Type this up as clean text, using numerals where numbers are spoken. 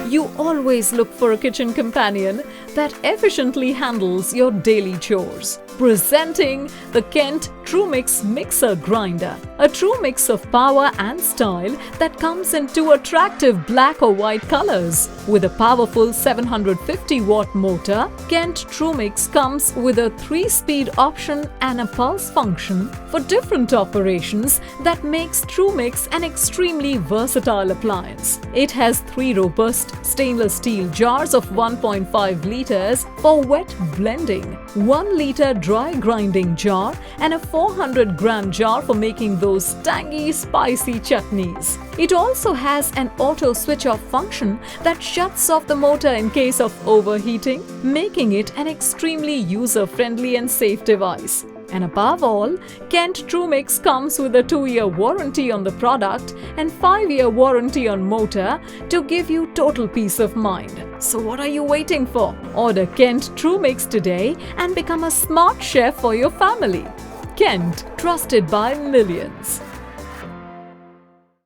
You always look for a kitchen companion that efficiently handles your daily chores. Presenting the KENT TrueMix Mixer Grinder, a true mix of power and style that comes in two attractive black or white colors. With a powerful 750-watt motor, KENT TrueMix comes with a 3-speed option and a pulse function for different operations that makes TrueMix an extremely versatile appliance. It has 3 robust stainless steel jars of 1.5 liters for wet blending, 1 liter dry grinding jar, and a 400-gram jar for making those tangy, spicy chutneys. It also has an auto switch-off function that shuts off the motor in case of overheating, making it an extremely user-friendly and safe device. And above all, KENT TrueMix comes with a 2-year warranty on the product and 5-year warranty on motor to give you total peace of mind. So what are you waiting for? Order KENT TrueMix today and become a smart chef for your family. KENT, trusted by millions.